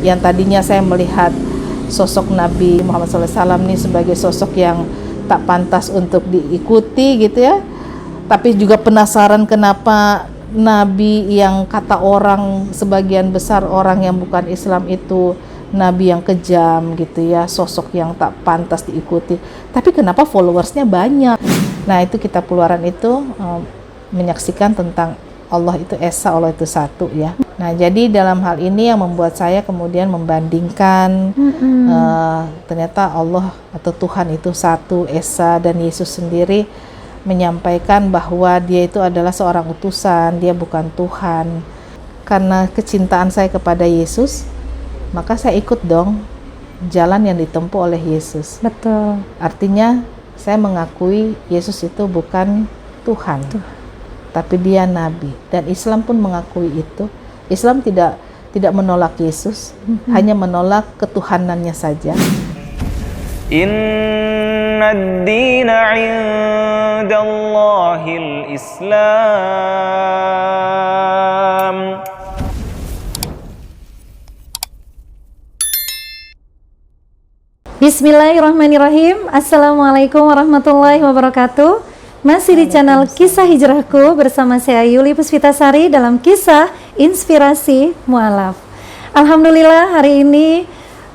yang tadinya saya melihat sosok Nabi Muhammad SAW ini sebagai sosok yang tak pantas untuk diikuti gitu ya, tapi juga penasaran kenapa Nabi yang kata orang, sebagian besar orang yang bukan Islam itu Nabi yang kejam gitu ya, sosok yang tak pantas diikuti, tapi kenapa followersnya banyak. Nah itu kita Keluaran itu menyaksikan tentang Allah itu Esa, Allah itu satu ya. Nah jadi dalam hal ini yang membuat saya kemudian membandingkan ternyata Allah atau Tuhan itu satu, Esa, dan Yesus sendiri menyampaikan bahwa dia itu adalah seorang utusan, dia bukan Tuhan. Karena kecintaan saya kepada Yesus, maka saya ikut dong jalan yang ditempuh oleh Yesus. Betul. Artinya saya mengakui Yesus itu bukan Tuhan, tapi dia Nabi. Dan Islam pun mengakui itu. Islam tidak menolak Yesus, hanya menolak ketuhanannya saja. Inna ad-dina 'indallahil Islam. Bismillahirrahmanirrahim. Assalamualaikum warahmatullahi wabarakatuh. Masih di channel Kisah Hijrahku bersama saya Yuli Puspitasari dalam kisah Inspirasi Mu'alaf. Alhamdulillah hari ini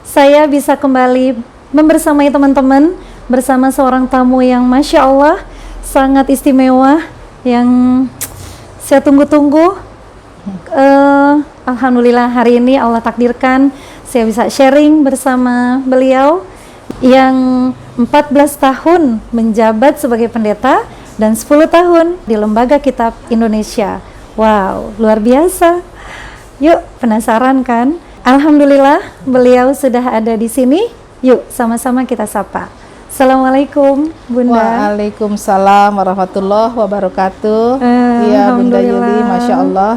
saya bisa kembali membersamai teman-teman bersama seorang tamu yang Masya Allah sangat istimewa, yang saya tunggu-tunggu. Alhamdulillah hari ini Allah takdirkan saya bisa sharing bersama beliau yang 14 tahun menjabat sebagai pendeta dan 10 tahun di Lembaga Kitab Indonesia. Wow, luar biasa. Yuk, penasaran kan? Alhamdulillah beliau sudah ada di sini. Yuk, sama-sama kita sapa. Assalamualaikum Bunda. Waalaikumsalam warahmatullahi wabarakatuh. Iya Bunda Yuli, Masya Allah.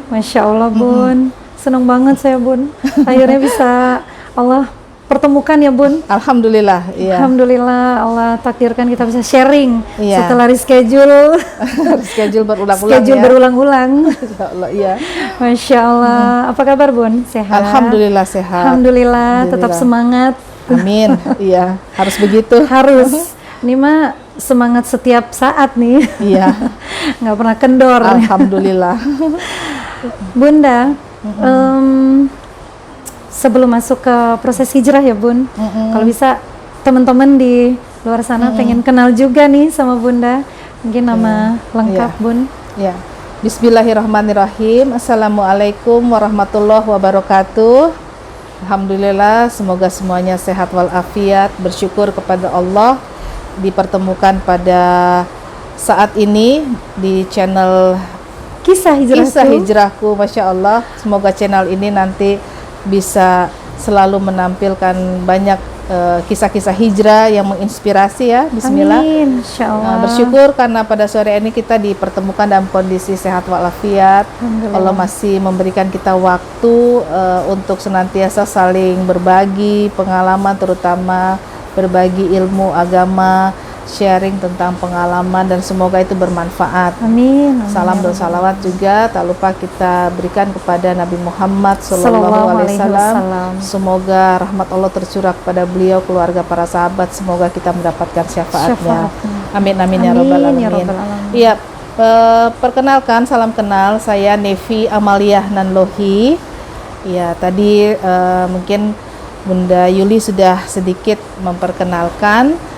Masya Allah Bun, senang banget saya Bun. Akhirnya bisa Allah pertemukan ya Bun. Alhamdulillah. Iya. Alhamdulillah Allah takdirkan kita bisa sharing setelah reschedule. Reschedule berulang-ulang. Schedule berulang-ulang. Masya Allah, iya. Masya Allah. Apa kabar Bun? Sehat? Alhamdulillah sehat. Alhamdulillah, tetap semangat. Amin. Iya, harus begitu. Harus. Ini mah semangat setiap saat nih. Iya. Nggak pernah kendor. Alhamdulillah. Bunda, sebelum masuk ke proses hijrah ya Bun, kalau bisa teman-teman di luar sana pengen kenal juga nih sama Bunda, mungkin nama lengkap Bun. Ya. Bismillahirrahmanirrahim. Assalamualaikum warahmatullahi wabarakatuh. Alhamdulillah, semoga semuanya sehat walafiat. Bersyukur kepada Allah dipertemukan pada saat ini di channel Kisah Hijrahku. Masya Allah. Semoga channel ini nanti bisa selalu menampilkan banyak kisah-kisah hijrah yang menginspirasi ya. Bismillah. Amin, Insya Allah. Bersyukur karena pada sore ini kita dipertemukan dalam kondisi sehat walafiat. Allah masih memberikan kita waktu untuk senantiasa saling berbagi pengalaman, terutama berbagi ilmu agama, sharing tentang pengalaman, dan semoga itu bermanfaat. Amin. Salam dan salawat juga tak lupa kita berikan kepada Nabi Muhammad SAW. Semoga rahmat Allah tercurah kepada beliau, keluarga, para sahabat. Semoga kita mendapatkan syafaatnya. Amin amin ya robbal alamin. Iya, perkenalkan, salam kenal, saya Nevi Amaliah Nanlohi. Ya, tadi mungkin Bunda Yuli sudah sedikit memperkenalkan.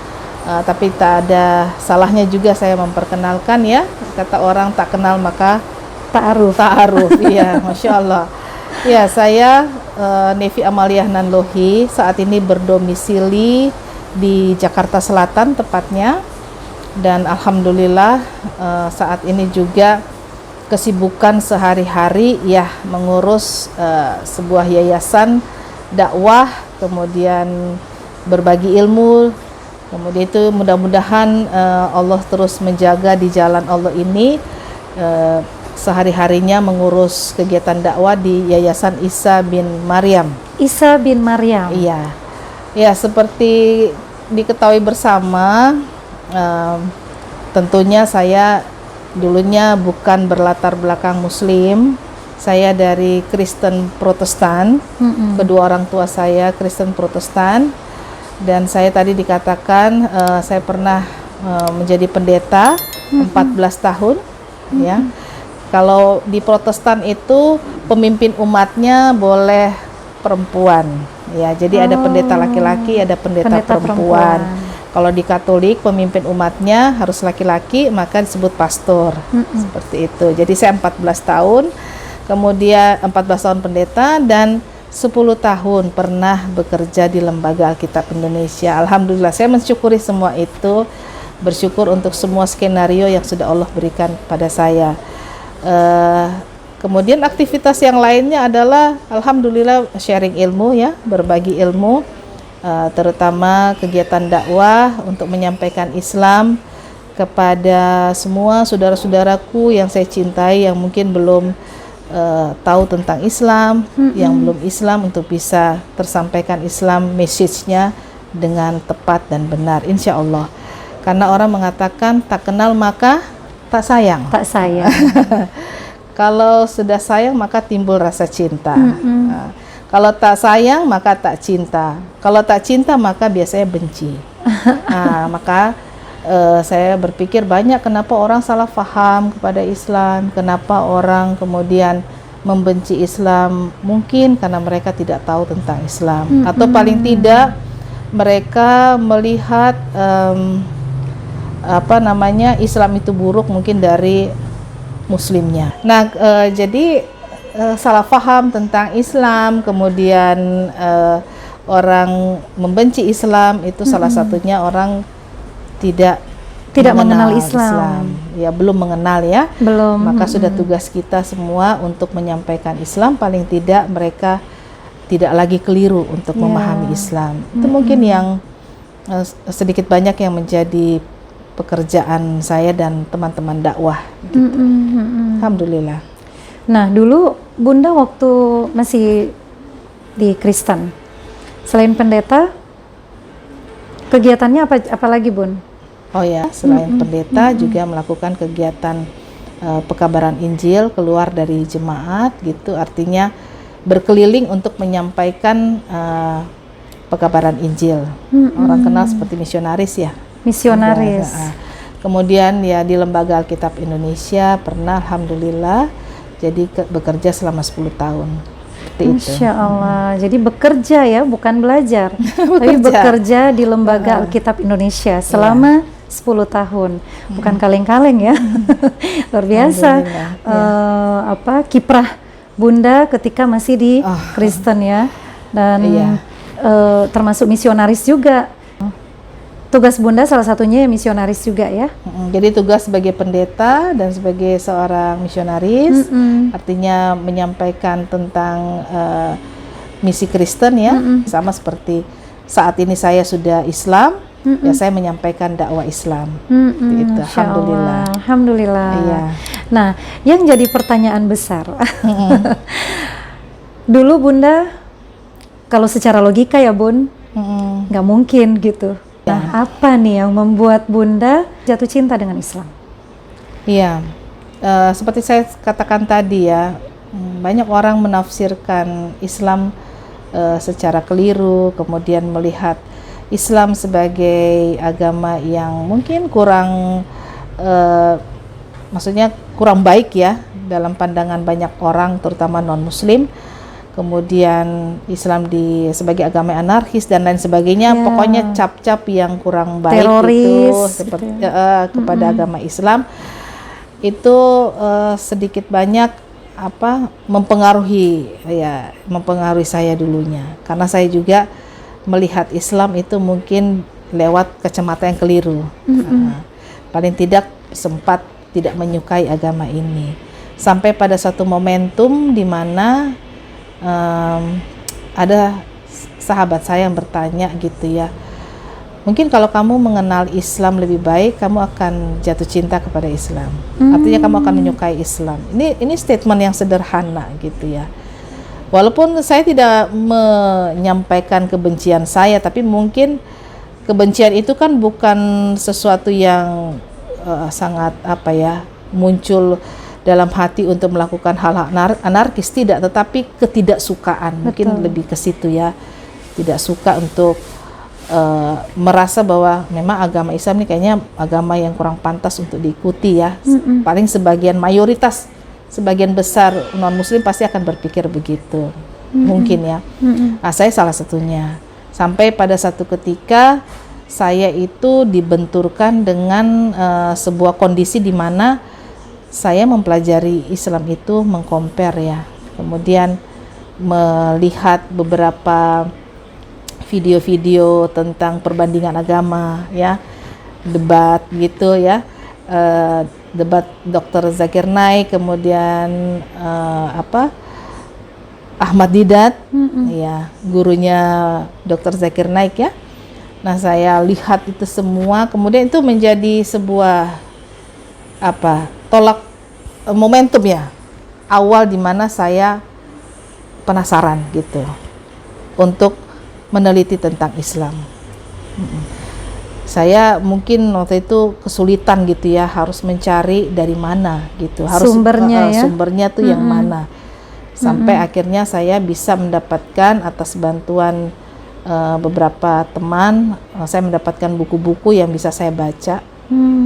Tapi tak ada salahnya juga saya memperkenalkan ya. Kata orang tak kenal maka ta'aruf. Iya, Masya Allah. Ya, saya Nevi Amaliah Nanlohi saat ini berdomisili di Jakarta Selatan tepatnya. Dan Alhamdulillah saat ini juga kesibukan sehari-hari ya mengurus sebuah yayasan dakwah, kemudian berbagi ilmu. Kemudian itu mudah-mudahan Allah terus menjaga di jalan Allah ini, sehari-harinya mengurus kegiatan dakwah di Yayasan Isa bin Maryam. Isa bin Maryam. Iya. Ya, seperti diketahui bersama, tentunya saya dulunya bukan berlatar belakang muslim, Saya dari Kristen Protestan. Kedua orang tua saya Kristen Protestan. Dan saya tadi dikatakan saya pernah menjadi pendeta 14 tahun, ya. Kalau di Protestan itu pemimpin umatnya boleh perempuan, ya. Jadi ada pendeta laki-laki, ada pendeta perempuan. Kalau di Katolik pemimpin umatnya harus laki-laki, maka disebut pastor. Seperti itu. Jadi saya 14 tahun, kemudian 14 tahun pendeta dan 10 tahun pernah bekerja di Lembaga Alkitab Indonesia. Alhamdulillah, saya mensyukuri semua itu, bersyukur untuk semua skenario yang sudah Allah berikan pada saya. Kemudian aktivitas yang lainnya adalah alhamdulillah sharing ilmu, ya, berbagi ilmu, terutama kegiatan dakwah untuk menyampaikan Islam kepada semua saudara-saudaraku yang saya cintai yang mungkin belum tahu tentang Islam, yang belum Islam, untuk bisa tersampaikan Islam message-nya dengan tepat dan benar, insya Allah. Karena orang mengatakan tak kenal maka tak sayang. Tak sayang. Kalau sudah sayang maka timbul rasa cinta. Kalau tak sayang maka tak cinta. Kalau tak cinta maka biasanya benci. Maka saya berpikir banyak kenapa orang salah faham kepada Islam, kenapa orang kemudian membenci Islam, mungkin karena mereka tidak tahu tentang Islam, atau paling tidak mereka melihat Islam itu buruk mungkin dari muslimnya. Nah, jadi salah faham tentang Islam, kemudian orang membenci Islam itu salah satunya orang tidak mengenal Islam. Ya, belum mengenal, ya. Belum. Maka sudah tugas kita semua untuk menyampaikan Islam, paling tidak mereka tidak lagi keliru untuk memahami Islam. Itu mungkin yang sedikit banyak yang menjadi pekerjaan saya dan teman-teman dakwah gitu. Alhamdulillah. Nah, dulu Bunda waktu masih di Kristen, selain pendeta, kegiatannya apa lagi, Bun? Oh ya, selain pendeta juga melakukan kegiatan pekabaran Injil keluar dari jemaat gitu, artinya berkeliling untuk menyampaikan pekabaran Injil. Orang kenal seperti misionaris, ya. Misionaris. Kemudian ya di Lembaga Alkitab Indonesia pernah alhamdulillah jadi bekerja selama 10 tahun. Insya Allah. Jadi bekerja, ya, bukan belajar, tapi bekerja di Lembaga Alkitab Indonesia selama 10 tahun. Bukan kaleng-kaleng, ya. Luar biasa. Kiprah Bunda ketika masih di Kristen, ya. Dan termasuk misionaris juga. Tugas Bunda salah satunya misionaris juga, ya. Jadi tugas sebagai pendeta dan sebagai seorang misionaris, artinya menyampaikan tentang misi Kristen, ya. Sama seperti saat ini saya sudah Islam, ya saya menyampaikan dakwah Islam. Itu alhamdulillah. Alhamdulillah. Iya. Nah, yang jadi pertanyaan besar. Dulu Bunda, kalau secara logika, ya, Bun, nggak mungkin gitu. Nah, apa nih yang membuat Bunda jatuh cinta dengan Islam? Iya, seperti saya katakan tadi, ya, banyak orang menafsirkan Islam secara keliru, kemudian melihat Islam sebagai agama yang mungkin kurang, maksudnya kurang baik, ya, dalam pandangan banyak orang, terutama non-Muslim. Kemudian Islam sebagai agama anarkis dan lain sebagainya, pokoknya cap-cap yang kurang baik, teroris, itu seperti kepada agama Islam itu sedikit banyak mempengaruhi saya dulunya, karena saya juga melihat Islam itu mungkin lewat kacamata yang keliru. Paling tidak sempat tidak menyukai agama ini, sampai pada satu momentum di mana ada sahabat saya yang bertanya gitu, ya, mungkin kalau kamu mengenal Islam lebih baik, kamu akan jatuh cinta kepada Islam. Artinya kamu akan menyukai Islam. Ini statement yang sederhana gitu, ya. Walaupun saya tidak menyampaikan kebencian saya, tapi mungkin kebencian itu kan bukan sesuatu yang sangat muncul dalam hati untuk melakukan hal-hal anarkis, tidak, tetapi ketidaksukaan. Mungkin lebih ke situ ya, tidak suka untuk merasa bahwa memang agama Islam ini kayaknya agama yang kurang pantas untuk diikuti ya. Paling mayoritas, sebagian besar non muslim pasti akan berpikir begitu. Mungkin ya. Nah, saya salah satunya. Sampai pada satu ketika saya itu dibenturkan dengan sebuah kondisi di mana saya mempelajari Islam itu, mengcompare ya, kemudian melihat beberapa video-video tentang perbandingan agama ya, debat gitu ya, debat Dr. Zakir Naik, kemudian Ahmad Didat ya, gurunya Dr. Zakir Naik ya. Nah, saya lihat itu semua, kemudian itu menjadi sebuah tolak momentum ya, awal di mana saya penasaran gitu untuk meneliti tentang Islam. Saya mungkin waktu itu kesulitan gitu ya, harus mencari dari mana gitu, harus sumbernya sumbernya tuh yang mana, sampai akhirnya saya bisa mendapatkan atas bantuan beberapa teman, saya mendapatkan buku-buku yang bisa saya baca.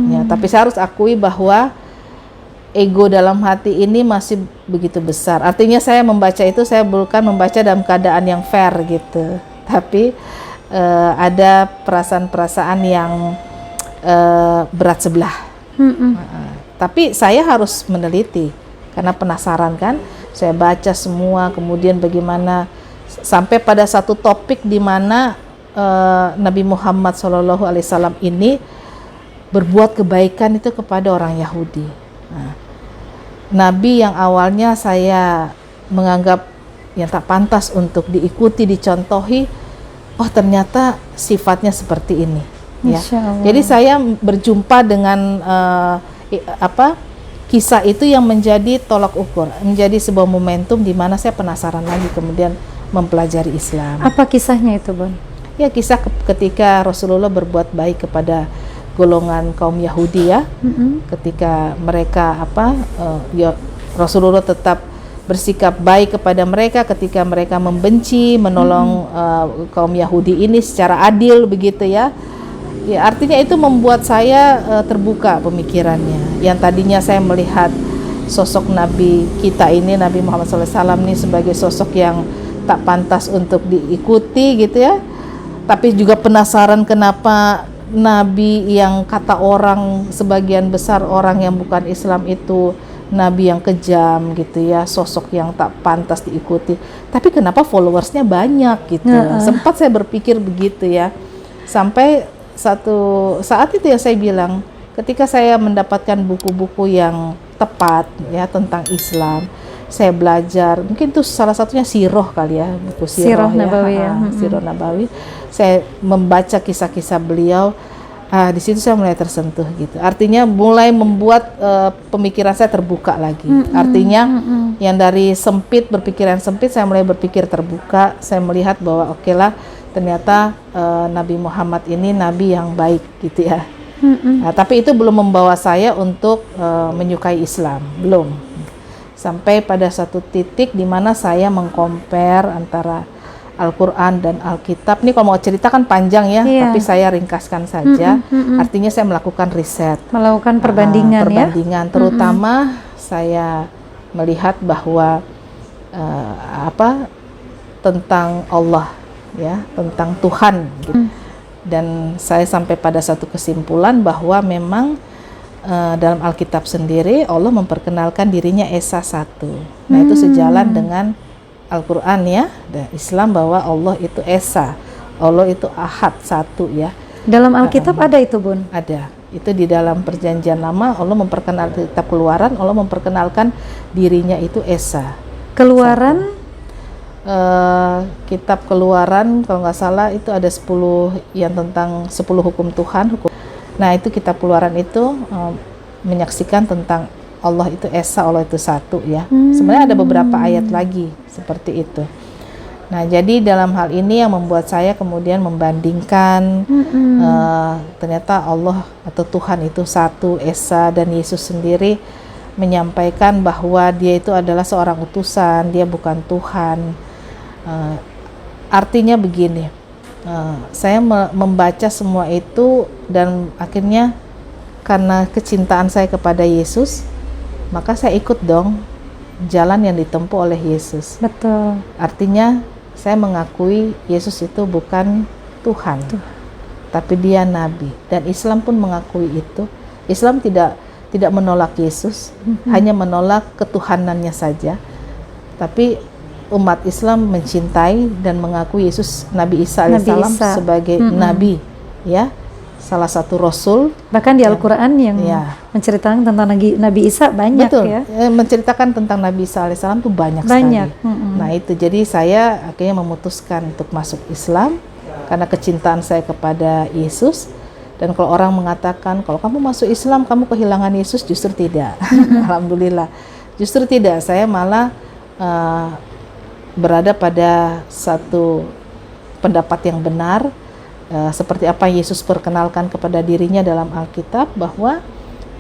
Ya, tapi saya harus akui bahwa ego dalam hati ini masih begitu besar. Artinya saya membaca itu, saya bukan membaca dalam keadaan yang fair gitu, tapi ada perasaan-perasaan yang berat sebelah. Tapi saya harus meneliti karena penasaran kan. Saya baca semua, kemudian bagaimana sampai pada satu topik di mana Nabi Muhammad SAW ini berbuat kebaikan itu kepada orang Yahudi. Nah, Nabi yang awalnya saya menganggap yang tak pantas untuk diikuti, dicontohi, oh ternyata sifatnya seperti ini. Ya. Jadi saya berjumpa dengan kisah itu yang menjadi tolak ukur, menjadi sebuah momentum di mana saya penasaran lagi kemudian mempelajari Islam. Apa kisahnya itu, Bun? Ya, kisah ketika Rasulullah berbuat baik kepada golongan kaum Yahudi ya, ketika mereka Rasulullah tetap bersikap baik kepada mereka ketika mereka membenci, menolong kaum Yahudi ini secara adil begitu ya. Ya, artinya itu membuat saya terbuka pemikirannya. Yang tadinya saya melihat sosok Nabi kita ini, Nabi Muhammad SAW ini sebagai sosok yang tak pantas untuk diikuti gitu ya. Tapi juga penasaran kenapa Nabi yang kata orang, sebagian besar orang yang bukan Islam itu Nabi yang kejam gitu ya, sosok yang tak pantas diikuti. Tapi kenapa followersnya banyak gitu? Sempat saya berpikir begitu ya. Sampai satu saat itu ya saya bilang, ketika saya mendapatkan buku-buku yang tepat ya tentang Islam, saya belajar, mungkin itu salah satunya Sirah kali ya, buku Sirah Nabawi ya. Sirah Nabawi. Saya membaca kisah-kisah beliau, di situ saya mulai tersentuh gitu. Artinya mulai membuat pemikiran saya terbuka lagi. Artinya yang dari sempit, berpikiran sempit, saya mulai berpikir terbuka. Saya melihat bahwa oke lah, ternyata Nabi Muhammad ini Nabi yang baik gitu ya. Nah, tapi itu belum membawa saya untuk menyukai Islam, belum. Sampai pada satu titik di mana saya mengcompare antara Al-Quran dan Alkitab. Ini kalau mau cerita kan panjang ya, tapi saya ringkaskan saja. Artinya saya melakukan riset, melakukan perbandingan, perbandingan. Terutama saya melihat bahwa tentang Allah ya, tentang Tuhan gitu. Dan saya sampai pada satu kesimpulan bahwa memang dalam Alkitab sendiri Allah memperkenalkan dirinya Esa satu. Nah, itu sejalan dengan Al-Quran ya, dan Islam bahwa Allah itu Esa, Allah itu Ahad satu ya. Dalam Alkitab ada itu, Bun? Ada. Itu di dalam Perjanjian Lama Allah memperkenalkan, kitab Keluaran Allah memperkenalkan dirinya itu Esa. Keluaran? Kitab Keluaran kalau nggak salah itu ada 10 yang tentang 10 hukum Tuhan. Nah, itu kitab Keluaran itu menyaksikan tentang Allah itu Esa, Allah itu satu ya. Sebenarnya ada beberapa ayat lagi seperti itu. Nah, jadi dalam hal ini yang membuat saya kemudian membandingkan ternyata Allah atau Tuhan itu satu, Esa, dan Yesus sendiri menyampaikan bahwa dia itu adalah seorang utusan, dia bukan Tuhan. Artinya begini, saya membaca semua itu dan akhirnya karena kecintaan saya kepada Yesus, maka saya ikut dong jalan yang ditempuh oleh Yesus. Betul. Artinya saya mengakui Yesus itu bukan Tuhan, tapi dia Nabi. Dan Islam pun mengakui itu. Islam tidak menolak Yesus, hanya menolak ketuhanannya saja. Tapi umat Islam mencintai dan mengakui Yesus Nabi Isa alaihissalam sebagai Nabi, ya, salah satu Rasul. Bahkan di Al-Quran yang menceritakan tentang Nabi Isa banyak. Betul, ya. Menceritakan tentang Nabi Isa alaihissalam itu banyak sekali. Nah itu, jadi saya akhirnya memutuskan untuk masuk Islam karena kecintaan saya kepada Yesus. Dan kalau orang mengatakan kalau kamu masuk Islam kamu kehilangan Yesus, justru tidak. Alhamdulillah, justru tidak. Saya malah berada pada satu pendapat yang benar, seperti apa Yesus perkenalkan kepada dirinya dalam Alkitab, bahwa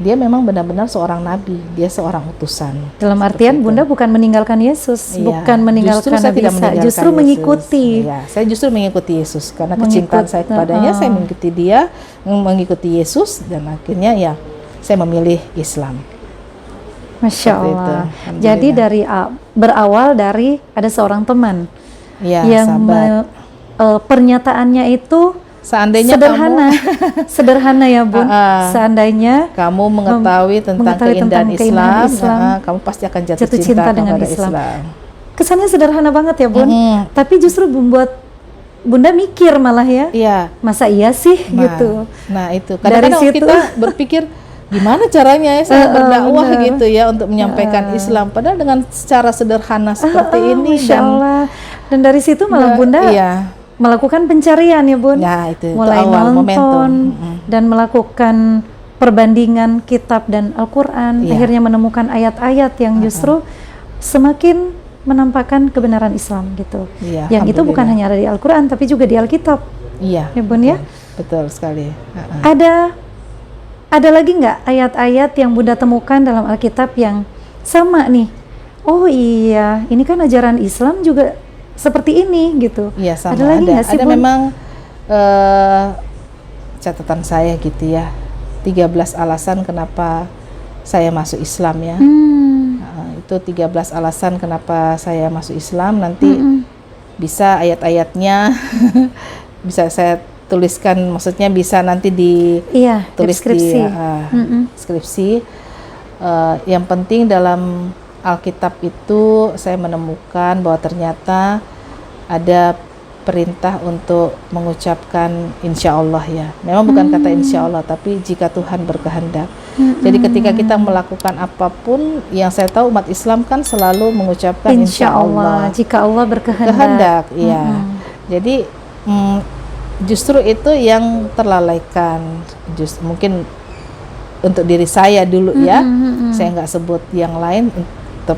dia memang benar-benar seorang nabi, dia seorang utusan. Dalam artian Bunda bukan meninggalkan Yesus, bukan meninggalkan Nabi Isa, justru mengikuti. Iya, saya justru mengikuti Yesus karena kecintaan saya kepadanya, saya mengikuti dia, mengikuti Yesus, dan akhirnya ya saya memilih Islam. Masya Allah. Jadi dari berawal dari ada seorang teman yang pernyataannya itu seandainya sederhana ya Bun. Seandainya kamu mengetahui tentang keindahan Islam, kamu pasti akan jatuh cinta dengan Islam. Kesannya sederhana banget ya Bun, tapi justru membuat Bunda mikir malah ya. Iya. Masa iya sih gitu. Nah itu kadang-kadang kita berpikir gimana caranya ya saya berdakwah gitu ya untuk menyampaikan Islam, padahal dengan secara sederhana seperti ini. Masya Allah. Dan dari situ malah Bunda melakukan pencarian ya Bun, itu mulai awal nonton dan melakukan perbandingan kitab dan Al-Quran, akhirnya menemukan ayat-ayat yang justru semakin menampakkan kebenaran Islam gitu. Yang itu bukan hanya ada di Al-Quran tapi juga di Alkitab. Iya ya Bun ya. Betul sekali. Ada lagi nggak ayat-ayat yang Bunda temukan dalam Alkitab yang sama nih? Oh iya, ini kan ajaran Islam juga seperti ini gitu. Iya, sama. Ada lagi nggak sih, ada Bun? memang catatan saya gitu ya, 13 alasan kenapa saya masuk Islam ya. Itu 13 alasan kenapa saya masuk Islam. Nanti bisa ayat-ayatnya bisa saya tuliskan, maksudnya bisa nanti ditulis skripsi. Skripsi. Yang penting dalam Alkitab itu saya menemukan bahwa ternyata ada perintah untuk mengucapkan insya Allah ya. Memang bukan kata insya Allah, tapi jika Tuhan berkehendak. Jadi ketika kita melakukan apapun, yang saya tahu umat Islam kan selalu mengucapkan insya Allah. Jika Allah berkehendak. Iya. Jadi justru itu yang terlalaikan. Mungkin untuk diri saya dulu ya. Saya nggak sebut yang lain.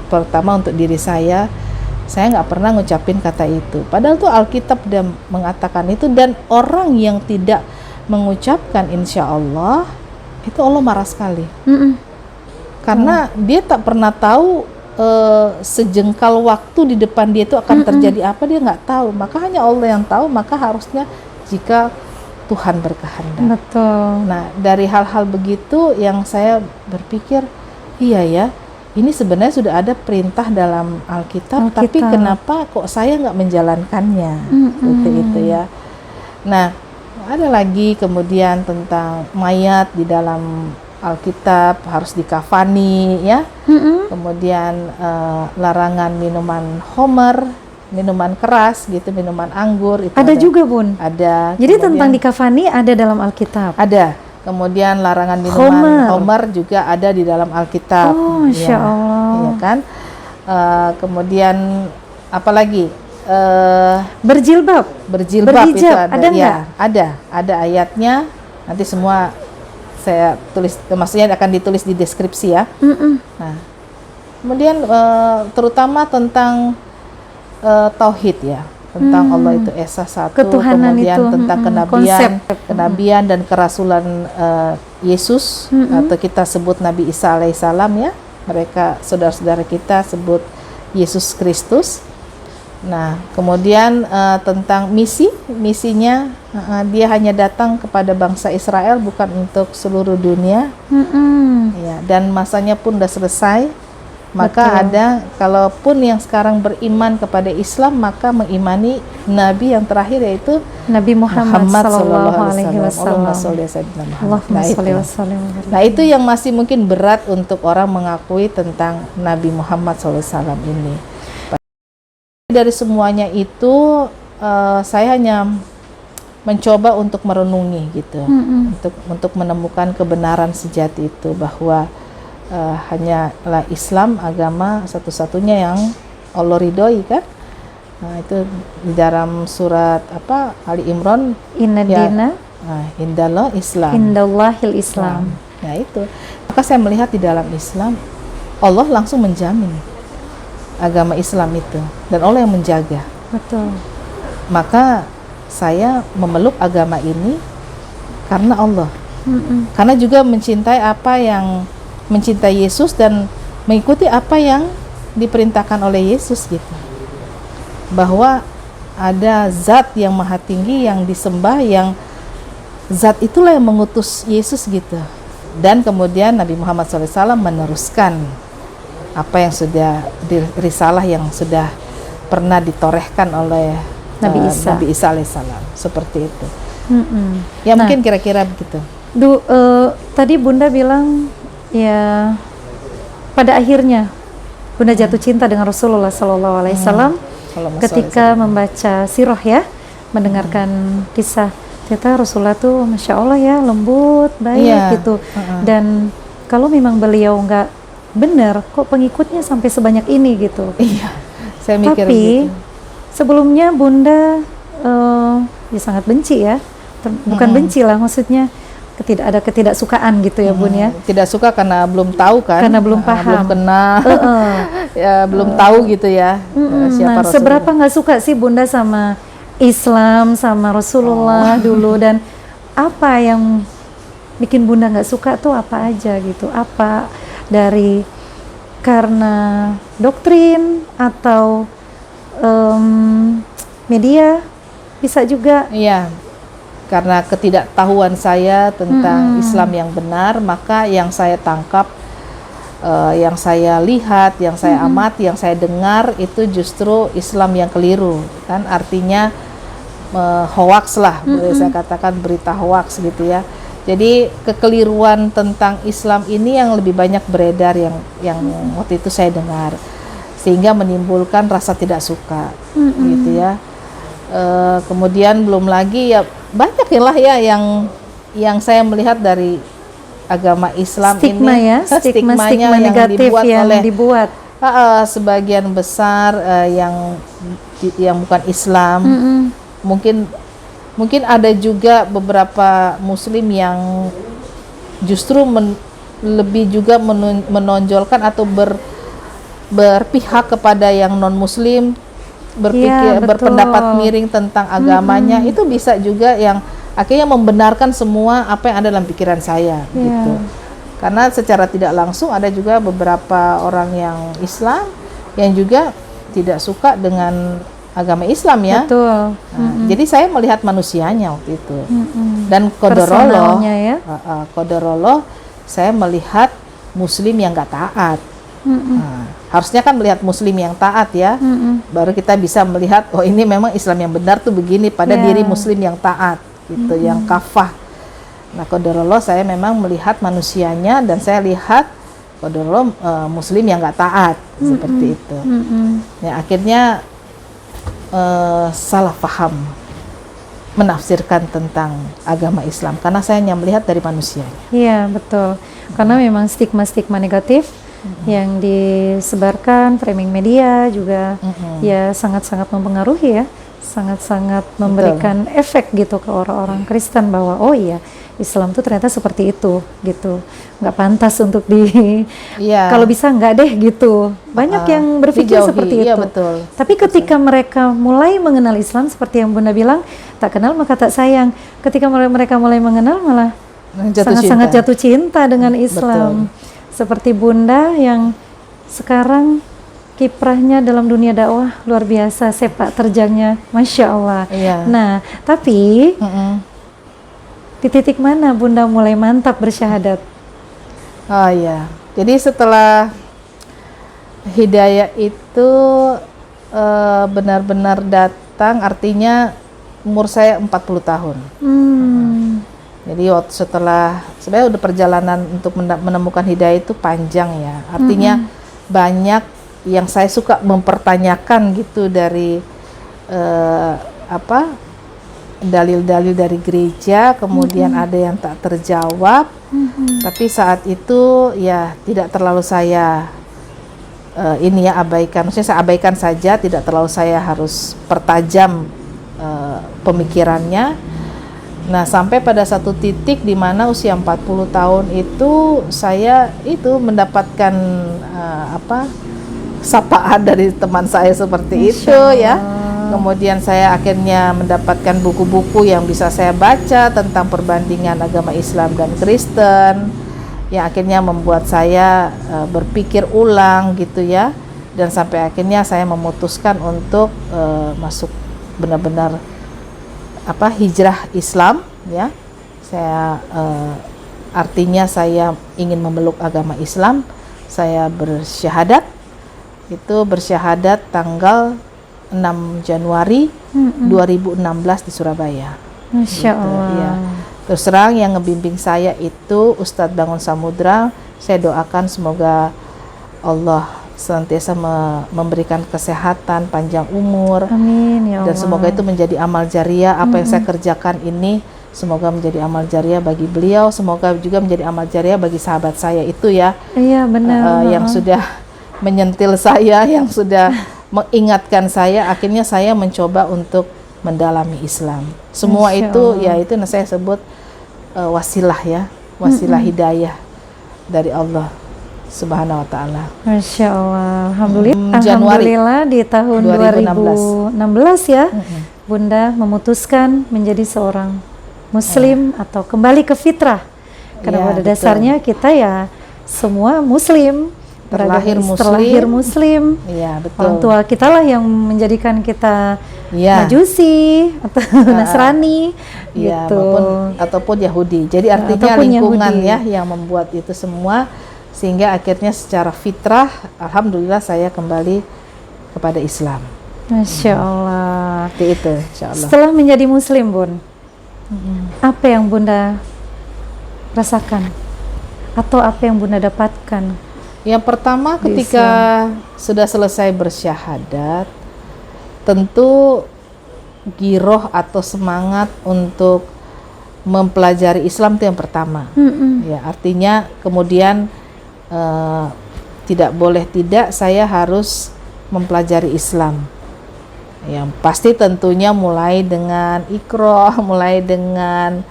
Pertama untuk diri saya nggak pernah ngucapin kata itu. Padahal tuh Alkitab udah mengatakan itu, dan orang yang tidak mengucapkan insya Allah itu Allah marah sekali. Karena dia tak pernah tahu sejengkal waktu di depan dia itu akan terjadi apa, dia nggak tahu. Maka hanya Allah yang tahu, maka harusnya jika Tuhan berkehendak. Betul. Nah dari hal-hal begitu yang saya berpikir, iya ya, ini sebenarnya sudah ada perintah dalam Alkitab, tapi kenapa kok saya nggak menjalankannya? Seperti itu ya. Nah, ada lagi kemudian tentang mayat di dalam Alkitab harus dikafani ya. Kemudian larangan minuman homer, minuman keras gitu, minuman anggur itu ada juga Bun. Ada. Jadi tentang dikafani ada dalam Alkitab. Ada. Kemudian larangan minuman homer juga ada di dalam Alkitab. Oh, Masya Allah. Iya kan. Kemudian apalagi berjilbab berhijab, itu ada nggak? Ada ayatnya. Nanti semua saya tulis, maksudnya akan ditulis di deskripsi ya. Nah, kemudian terutama tentang tauhid ya, tentang Allah itu esa satu, ketuhanan kemudian itu, tentang kenabian dan kerasulan Yesus, atau kita sebut Nabi Isa alaihissalam ya. mereka saudara-saudara kita sebut Yesus Kristus. Nah, kemudian tentang misinya, dia hanya datang kepada bangsa Israel, bukan untuk seluruh dunia. Ya, dan masanya pun sudah selesai. Maka Betul. ada, kalaupun yang sekarang beriman kepada Islam, maka mengimani Nabi yang terakhir, yaitu Nabi Muhammad sallallahu alaihi Allahumma wasallam. sholli ala sayyidina Muhammad. Allahumma Nah, sholli itu. wa sallim wa barik. Nah, itu yang masih mungkin berat untuk orang mengakui tentang Nabi Muhammad SAW ini. Dari semuanya itu, saya hanya mencoba untuk merenungi gitu, untuk menemukan kebenaran sejati itu, bahwa hanyalah Islam agama satu-satunya yang Allah ridhoi kan. Nah, itu di dalam surat Ali Imran, Inna dina indallah Islam. indallahil Islam. Nah, itu. Maka saya melihat di dalam Islam Allah langsung menjamin agama Islam itu, dan Allah yang menjaga. Betul. Maka saya memeluk agama ini karena Allah. Karena juga mencintai Yesus dan mengikuti apa yang diperintahkan oleh Yesus gitu. Bahwa ada zat yang maha tinggi yang disembah, yang zat itulah yang mengutus Yesus gitu. Dan kemudian Nabi Muhammad SAW meneruskan apa yang sudah risalah yang sudah pernah ditorehkan oleh Nabi Isa alaihissalam, seperti itu. Ya, mungkin kira-kira begitu. Tadi Bunda bilang ya pada akhirnya Bunda jatuh cinta dengan Rasulullah Sallallahu Alaihi Wasallam ketika membaca sirah ya, mendengarkan kisah. Ternyata Rasulullah tuh Masya Allah ya, lembut, baik gitu. Dan kalau memang beliau nggak benar, kok pengikutnya sampai sebanyak ini gitu. Iya, saya mikir Tapi begitu. Sebelumnya Bunda ya sangat benci ya, bukan benci lah, maksudnya ada ketidaksukaan gitu ya Bun ya. Tidak suka karena belum tahu kan, Karena belum paham, belum kenal, ya belum tahu gitu ya siapa Rasulullah. Seberapa nggak suka sih Bunda sama Islam, sama Rasulullah dulu, dan apa yang bikin Bunda nggak suka tuh apa aja gitu? Apa dari karena doktrin atau media bisa juga? Iya, karena ketidaktahuan saya tentang Islam yang benar, maka yang saya tangkap, yang saya lihat, yang saya amati, yang saya dengar itu justru Islam yang keliru, kan artinya hoax lah, boleh saya katakan berita hoax gitu ya. Jadi kekeliruan tentang Islam ini yang lebih banyak beredar, yang waktu itu saya dengar, sehingga menimbulkan rasa tidak suka gitu ya. Kemudian belum lagi ya banyak lah ya yang saya melihat dari agama Islam stigma ini, ya, stigma negatif yang dibuat sebagian besar yang bukan Islam. Mungkin ada juga beberapa Muslim yang justru lebih juga menonjolkan atau berpihak kepada yang non Muslim, berpendapat miring tentang agamanya. Itu bisa juga yang akhirnya membenarkan semua apa yang ada dalam pikiran saya gitu. Karena secara tidak langsung ada juga beberapa orang yang Islam yang juga tidak suka dengan agama Islam ya. Betul. Jadi saya melihat manusianya waktu itu. Dan qadarullah, qadarullah, saya melihat Muslim yang nggak taat. Harusnya kan melihat Muslim yang taat ya, baru kita bisa melihat oh ini memang Islam yang benar tuh begini pada diri Muslim yang taat gitu, yang kafah. Nah, qadarullah saya memang melihat manusianya, dan saya lihat qadarullah Muslim yang nggak taat seperti itu. Ya akhirnya salah paham menafsirkan tentang agama Islam karena saya hanya melihat dari manusianya. Iya betul, karena memang stigma-stigma negatif yang disebarkan, framing media juga ya sangat-sangat mempengaruhi ya, sangat-sangat memberikan efek gitu ke orang-orang Kristen bahwa oh iya Islam tuh ternyata seperti itu gitu, nggak pantas untuk kalau bisa nggak deh gitu. Banyak yang berpikir seperti itu. Betul. Tapi ketika mereka mulai mengenal Islam seperti yang Bunda bilang, tak kenal maka tak sayang. Ketika mereka mulai mengenal malah sangat-sangat jatuh cinta dengan Islam. seperti Bunda yang sekarang kiprahnya dalam dunia dakwah luar biasa, sepak terjangnya Masya Allah. Iya. Nah, tapi di titik mana Bunda mulai mantap bersyahadat? Oh iya, jadi setelah hidayah itu benar-benar datang, artinya umur saya 40 tahun. Jadi waktu setelah, sebenarnya udah perjalanan untuk menemukan hidayah itu panjang ya. Artinya banyak yang saya suka mempertanyakan gitu dari dalil-dalil dari gereja, kemudian ada yang tak terjawab. Tapi saat itu ya tidak terlalu saya abaikan. Maksudnya saya abaikan saja, tidak terlalu saya harus pertajam pemikirannya. Nah, sampai pada satu titik di mana usia 40 tahun itu saya itu mendapatkan sapaan dari teman saya seperti itu ya. Kemudian saya akhirnya mendapatkan buku-buku yang bisa saya baca tentang perbandingan agama Islam dan Kristen, yang akhirnya membuat saya berpikir ulang gitu ya. Dan sampai akhirnya saya memutuskan untuk masuk benar-benar hijrah Islam ya. Saya artinya saya ingin memeluk agama Islam. Saya bersyahadat, itu bersyahadat tanggal 6 Januari 2016 di Surabaya. Masya Allah. Ya. Terus terang yang ngebimbing saya itu Ustadz Bangun Samudra. Saya doakan semoga Allah senantiasa memberikan kesehatan, panjang umur. Amin ya Allah. Dan semoga itu menjadi amal jariah. Apa yang saya kerjakan ini semoga menjadi amal jariah bagi beliau. Semoga juga menjadi amal jariah bagi sahabat saya itu ya. Iya benar. Yang sudah menyentil saya, yang sudah mengingatkan saya. Akhirnya saya mencoba untuk mendalami Islam. Semua itu ya itu yang saya sebut wasilah ya, wasilah hidayah dari Allah Subhanahu wa taala. Masya Allah. Alhamdulillah. Januari Alhamdulillah di tahun 2016 ya. Bunda memutuskan menjadi seorang muslim atau kembali ke fitrah. Karena pada dasarnya kita ya semua muslim. Terlahir muslim. Iya, betul. Orang tua kita lah yang menjadikan kita Majusi atau Nasrani gitu. Ataupun Yahudi. Jadi artinya ataupun lingkungan Yahudi. Ya yang membuat itu semua, sehingga akhirnya secara fitrah alhamdulillah saya kembali kepada Islam. Masya Allah. Seperti itu, insya Allah. Setelah menjadi muslim, Bun, apa yang Bunda rasakan? Atau apa yang Bunda dapatkan? Yang pertama ketika sudah selesai bersyahadat, tentu giroh atau semangat untuk mempelajari Islam itu yang pertama. Ya, artinya kemudian tidak boleh tidak saya harus mempelajari Islam. Yang pasti tentunya mulai dengan Iqra, mulai dengan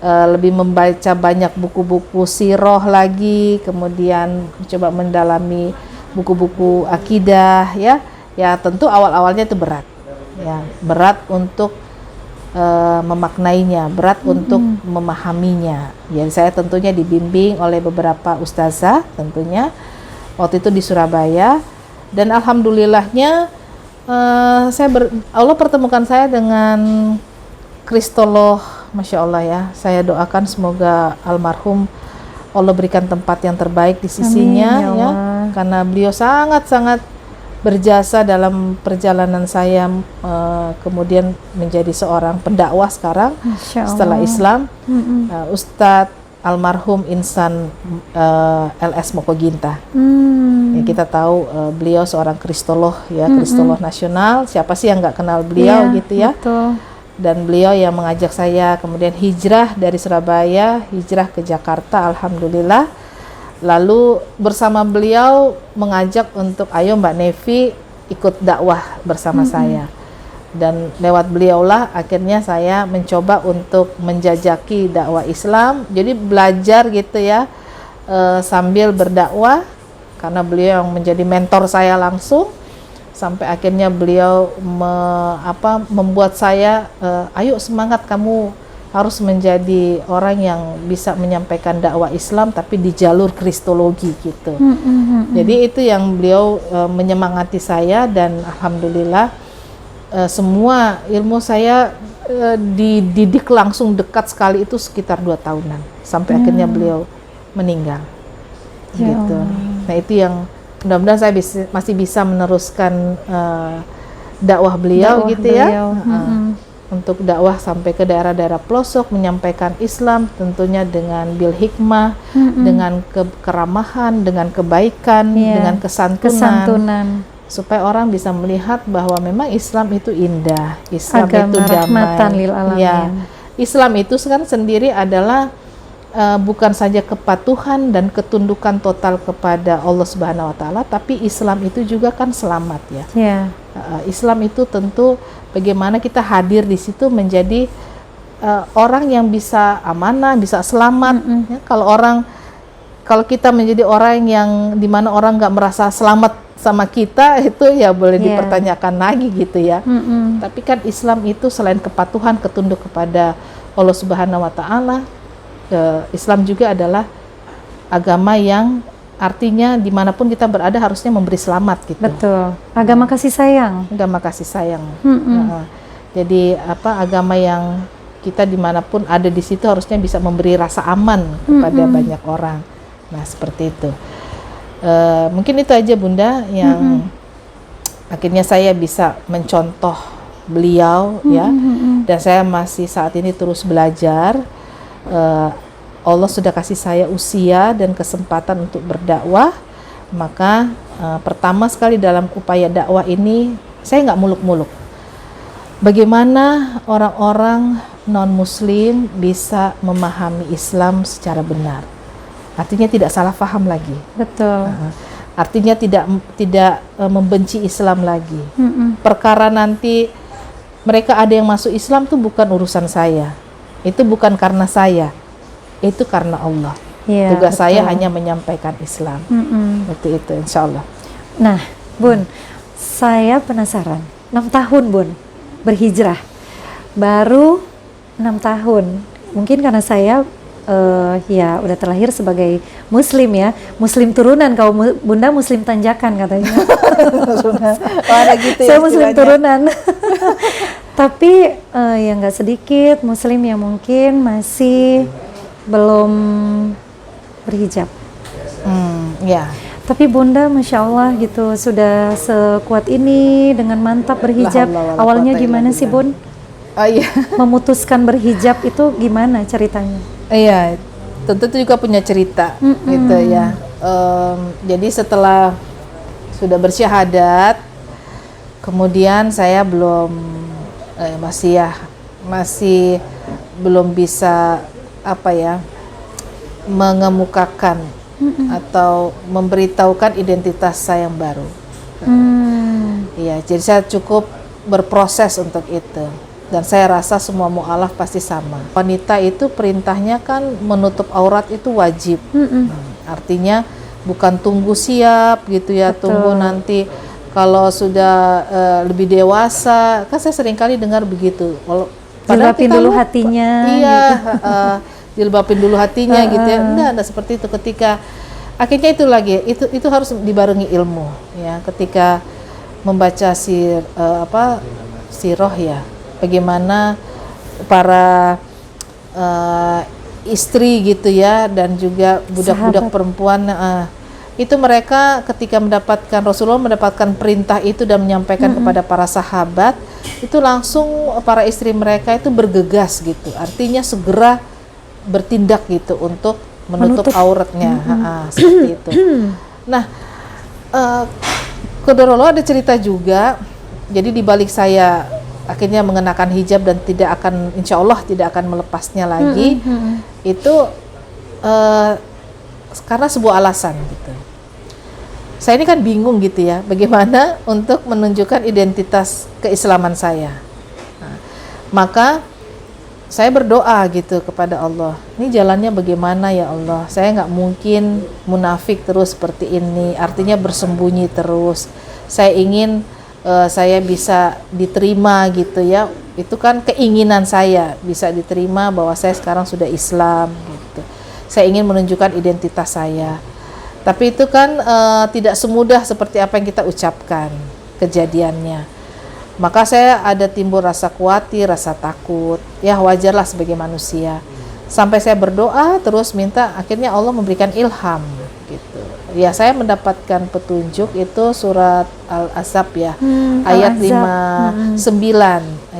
lebih membaca banyak buku-buku sirah lagi, kemudian coba mendalami buku-buku akidah ya. Ya tentu awal-awalnya itu berat. Ya, berat untuk memaknainya, berat untuk memahaminya. Jadi saya tentunya dibimbing oleh beberapa ustazah tentunya waktu itu di Surabaya, dan alhamdulillahnya Allah pertemukan saya dengan kristolog, Masya Allah ya. Saya doakan semoga almarhum Allah berikan tempat yang terbaik di sisinya. Amin, ya, karena beliau sangat-sangat berjasa dalam perjalanan saya kemudian menjadi seorang pendakwah sekarang setelah Islam. Ustadz almarhum Insan LS Mokoginta. Ya, kita tahu beliau seorang kristolog ya, kristolog nasional. Siapa sih yang nggak kenal beliau gitu ya? Betul. Dan beliau yang mengajak saya kemudian hijrah dari Surabaya, hijrah ke Jakarta, alhamdulillah. Lalu bersama beliau mengajak untuk ayo Mbak Nevi ikut dakwah bersama saya. Dan lewat beliaulah akhirnya saya mencoba untuk menjajaki dakwah Islam. Jadi belajar gitu ya, sambil berdakwah, karena beliau yang menjadi mentor saya langsung. Sampai akhirnya beliau membuat saya, ayo semangat kamu harus menjadi orang yang bisa menyampaikan dakwah Islam tapi di jalur kristologi gitu. Jadi itu yang beliau menyemangati saya, dan alhamdulillah semua ilmu saya dididik langsung dekat sekali itu sekitar 2 tahunan sampai akhirnya beliau meninggal. Ya Gitu. Allah. Nah itu yang mudah-mudahan saya masih bisa meneruskan dakwah beliau gitu ya. Untuk dakwah sampai ke daerah-daerah pelosok, menyampaikan Islam tentunya dengan bil hikmah, dengan keramahan, dengan kebaikan, dengan kesantunan, supaya orang bisa melihat bahwa memang Islam itu indah, Islam Agama itu damai. rahmatan lil alamin. Ya, Islam itu kan sendiri adalah bukan saja kepatuhan dan ketundukan total kepada Allah Subhanahu wa taala, tapi Islam itu juga kan selamat ya. Islam itu tentu bagaimana kita hadir di situ menjadi orang yang bisa amanah, bisa selamat. Ya, kalau kita menjadi orang yang dimana orang nggak merasa selamat sama kita, itu ya boleh dipertanyakan lagi gitu ya. Tapi kan Islam itu selain kepatuhan, ketunduk kepada Allah Subhanahu wa taala, Islam juga adalah agama yang artinya dimanapun kita berada harusnya memberi selamat gitu. Betul. Agama kasih sayang. Agama kasih sayang. Jadi agama yang kita dimanapun ada di situ harusnya bisa memberi rasa aman kepada banyak orang. Nah seperti itu. Mungkin itu aja Bunda yang akhirnya saya bisa mencontoh beliau ya. Dan saya masih saat ini terus belajar. Allah sudah kasih saya usia dan kesempatan untuk berdakwah, maka pertama sekali dalam upaya dakwah ini saya nggak muluk-muluk. Bagaimana orang-orang non-muslim bisa memahami Islam secara benar? Artinya tidak salah paham lagi. Betul. Artinya tidak membenci Islam lagi. Perkara nanti mereka ada yang masuk Islam itu bukan urusan saya. Itu bukan karena saya, itu karena Allah. Tugas saya hanya menyampaikan Islam. Itu insya Allah. Nah Bun, saya penasaran, 6 tahun Bun berhijrah, baru 6 tahun, mungkin karena saya ya udah terlahir sebagai muslim ya, muslim turunan, kalau Bunda muslim tanjakan katanya. Ada gitu saya ya, muslim turunan. Tapi ya nggak sedikit muslim yang mungkin masih belum berhijab. Ya. Tapi Bunda Masya Allah gitu sudah sekuat ini dengan mantap berhijab. Awalnya gimana sih Bun? Iya. Memutuskan berhijab itu gimana ceritanya? Iya, tentu itu juga punya cerita gitu ya. Jadi setelah sudah bersyahadat, kemudian saya masih belum bisa mengemukakan atau memberitahukan identitas saya yang baru. Iya, jadi saya cukup berproses untuk itu. Dan saya rasa semua mu'alaf pasti sama. Wanita itu perintahnya kan menutup aurat itu wajib. Artinya bukan tunggu siap gitu ya. Betul. Tunggu nanti kalau sudah lebih dewasa. Kan saya seringkali dengar begitu. Jilbabin dulu hatinya. Iya, gitu. Jilbabin dulu hatinya gitu ya. Enggak seperti itu. Ketika akhirnya itu lagi, itu harus dibarengi ilmu ya. Ketika membaca sirah ya. Bagaimana para istri gitu ya, dan juga budak-budak perempuan itu mereka ketika Rasulullah mendapatkan perintah itu dan menyampaikan kepada para sahabat, itu langsung para istri mereka itu bergegas gitu, artinya segera bertindak gitu untuk menutup auratnya. Seperti itu. Nah, qadarullah ada cerita juga. Jadi di balik saya akhirnya mengenakan hijab dan insya Allah tidak akan melepasnya lagi, itu karena sebuah alasan gitu. Saya ini kan bingung gitu ya, bagaimana untuk menunjukkan identitas keislaman saya. Maka saya berdoa gitu kepada Allah, ini jalannya bagaimana ya Allah, saya nggak mungkin munafik terus seperti ini, artinya bersembunyi terus. Saya ingin saya bisa diterima gitu ya, Itu kan keinginan saya bisa diterima bahwa saya sekarang sudah Islam gitu. Saya ingin menunjukkan identitas saya. Tapi itu kan tidak semudah seperti apa yang kita ucapkan kejadiannya. Maka saya ada timbul rasa khawatir, rasa takut. Ya wajarlah sebagai manusia. Sampai saya berdoa terus minta, akhirnya Allah memberikan ilham gitu. Ya saya mendapatkan petunjuk itu surat Al-Ahzab ya, ayat 59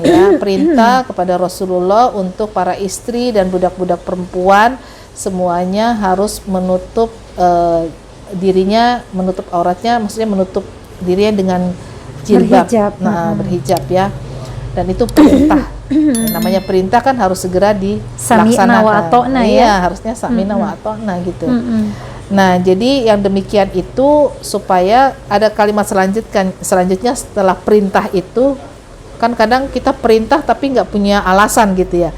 ya, perintah kepada Rasulullah untuk para istri dan budak-budak perempuan semuanya harus menutup dirinya, menutup auratnya, maksudnya menutup dirinya dengan jilbab, berhijab ya. Dan itu perintah. Namanya perintah kan harus segera dilaksanakan. Sami'na wa ata'na ya. Iya, harusnya sami'na wa ata'na gitu. Nah, jadi yang demikian itu supaya ada kalimat selanjutnya setelah perintah itu, kan kadang kita perintah tapi nggak punya alasan gitu ya.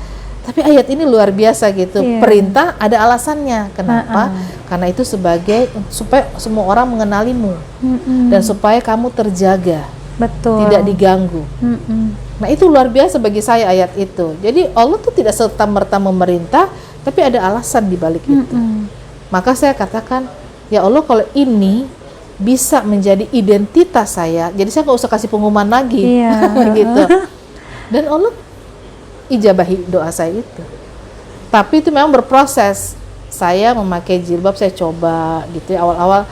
Tapi ayat ini luar biasa gitu. Perintah ada alasannya. Kenapa? Karena itu supaya semua orang mengenalimu dan supaya kamu terjaga. Betul. Tidak diganggu. Nah, itu luar biasa bagi saya ayat itu. Jadi Allah tuh tidak serta-merta memerintah, tapi ada alasan di balik itu. Maka saya katakan, ya Allah, kalau ini bisa menjadi identitas saya, jadi saya nggak usah kasih pengumuman lagi, gitu. Dan Allah ijabahi doa saya itu. Tapi itu memang berproses. Saya memakai jilbab, saya coba gitu ya, awal-awal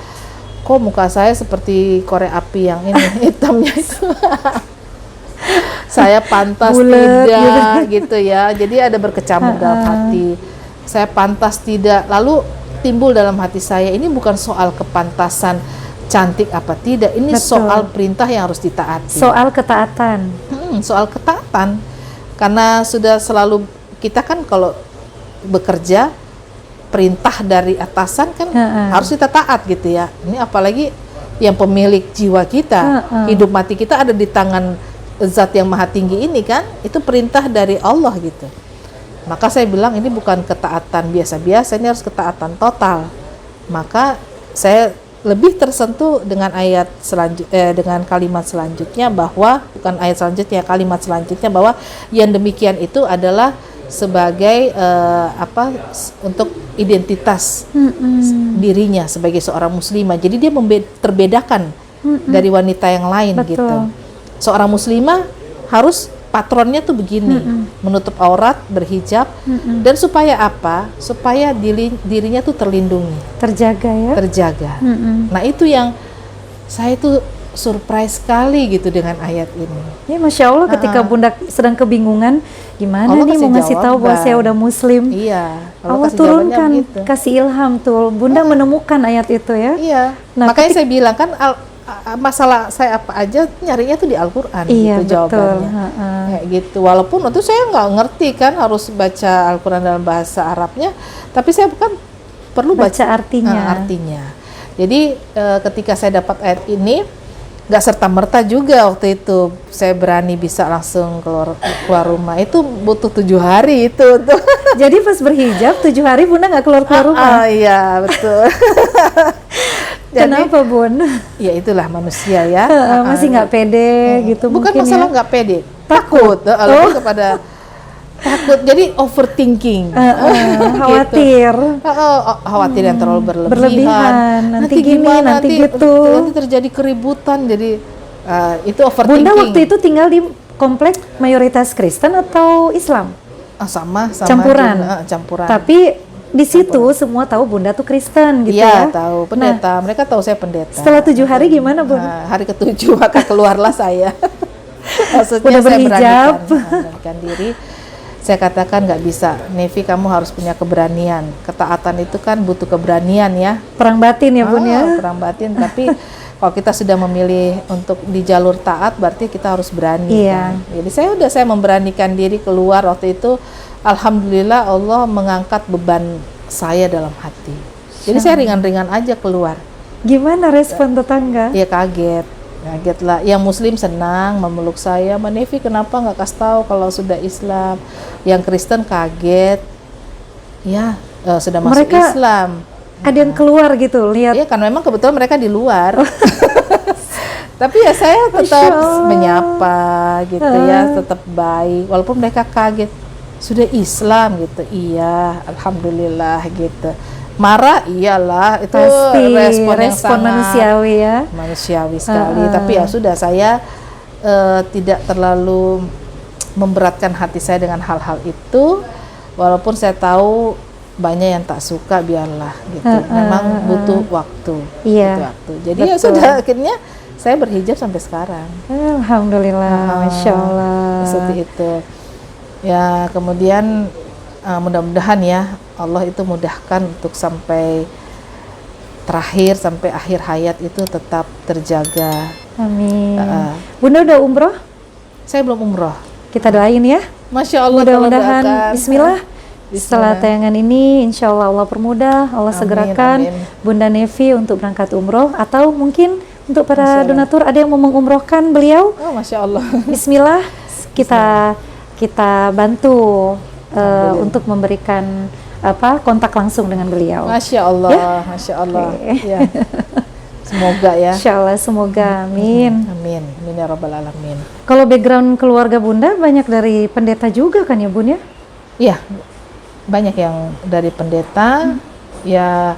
kok muka saya seperti korek api yang ini hitamnya itu. Saya pantas bulet, tidak gitu ya. Jadi ada berkecamuk dalam hati. Saya pantas tidak. Lalu timbul dalam hati saya, ini bukan soal kepantasan cantik apa tidak, ini soal perintah yang harus ditaati. Soal ketaatan. Soal ketaatan. Karena sudah selalu kita kan kalau bekerja perintah dari atasan kan harus kita taat gitu ya. Ini apalagi yang pemilik jiwa kita, hidup mati kita ada di tangan Zat yang Maha Tinggi ini kan, itu perintah dari Allah gitu. Maka saya bilang ini bukan ketaatan biasa-biasa, ini harus ketaatan total. Maka saya lebih tersentuh dengan ayat dengan kalimat selanjutnya, bahwa bukan ayat selanjutnya, kalimat selanjutnya, bahwa yang demikian itu adalah sebagai untuk identitas dirinya sebagai seorang muslimah. Jadi dia terbedakan dari wanita yang lain. Betul. Gitu. Seorang muslimah harus patronnya tuh begini, menutup aurat, berhijab, dan supaya apa? Supaya dirinya tuh terlindungi, terjaga ya. Terjaga. Nah itu yang saya tuh surprise sekali gitu dengan ayat ini. Ya Masya Allah, ketika Bunda sedang kebingungan, gimana Allah nih mau ngasih tahu bahwa saya udah Muslim? Iya. Allah turunkan, kasih ilham tuh. Bunda menemukan ayat itu ya. Iya. Nah, makanya saya bilang kan masalah saya apa aja nyarinya tuh di Al-Quran. Iya, gitu jawabannya. Kayak gitu. Walaupun waktu saya nggak ngerti kan harus baca Al-Quran dalam bahasa Arabnya, tapi saya kan perlu baca artinya. Jadi ketika saya dapat ayat ini, nggak serta-merta juga waktu itu saya berani bisa langsung keluar rumah. Itu butuh 7 hari itu. Jadi pas berhijab 7 hari Bunda nggak keluar rumah? Iya betul. Jadi, kenapa Bun? Ya itulah manusia ya. Masih nggak pede gitu. Bukan mungkin masalah ya? Nggak pede, takut. Lebih kepada takut. Jadi overthinking. Khawatir. Khawatir yang terlalu berlebihan. Nanti gini, gimana, nanti gitu. Nanti terjadi keributan. Jadi itu overthinking. Bunda waktu itu tinggal di komplek mayoritas Kristen atau Islam? Sama campuran. Campuran. Tapi di situ semua tahu Bunda tuh Kristen gitu ya? Iya, tahu, pendeta. Mereka tahu saya pendeta. Setelah 7 hari gimana Bun? Hari ke-7 maka keluarlah saya. Maksudnya udah saya berhijab. beranikan diri. Saya katakan nggak bisa, Nevi, kamu harus punya keberanian. Ketaatan itu kan butuh keberanian ya. Perang batin ya Bun ya? Perang batin, tapi kalau kita sudah memilih untuk di jalur taat, berarti kita harus berani. Iya. Kan? Jadi saya memberanikan diri keluar waktu itu. Alhamdulillah Allah mengangkat beban saya dalam hati. Jadi saya ringan-ringan aja keluar. Gimana respon tetangga? Ya kaget lah. Yang Muslim senang memeluk saya. Mbak Nevi kenapa nggak kasih tahu kalau sudah Islam? Yang Kristen kaget. Ya sudah masuk Islam. Ada yang keluar gitu lihat? Iya kan memang kebetulan mereka di luar. Tapi ya saya tetap Masya Allah. menyapa gitu ya, tetap baik. Walaupun mereka kaget, sudah Islam gitu. Iya, alhamdulillah gitu. Marah iyalah, itu Pasti respon yang sangat manusiawi ya. manusiawi sekali. Tapi ya sudah, saya tidak terlalu memberatkan hati saya dengan hal-hal itu. Walaupun saya tahu banyak yang tak suka, biarlah gitu. Memang butuh waktu. Iya, butuh waktu. Jadi ya betul. sudah, akhirnya saya berhijab sampai sekarang. Alhamdulillah, Masya Allah. Seperti itu. Ya, kemudian mudah-mudahan ya Allah itu mudahkan untuk sampai terakhir, sampai akhir hayat itu tetap terjaga. Amin. Bunda udah umroh? Saya belum umroh. Kita doain ya. Masya Allah. Mudah-mudahan. doakan. Bismillah. Setelah tayangan ini, insya Allah Allah permudah, Allah Amin, segerakan amin. Bunda Nevi untuk berangkat umroh, atau mungkin untuk para Masya Allah. donatur ada yang mau mengumrohkan beliau. Oh, Masya Allah. Bismillah, kita bantu untuk memberikan kontak langsung dengan beliau. Masya Allah, Ya? Masya Allah. Oke. Ya. Semoga ya. Insya Allah, semoga, amin. Amin, amin ya Rabbal Alamin. Kalau background keluarga Bunda banyak dari pendeta juga kan ya Bun ya? Iya, banyak yang dari pendeta, ya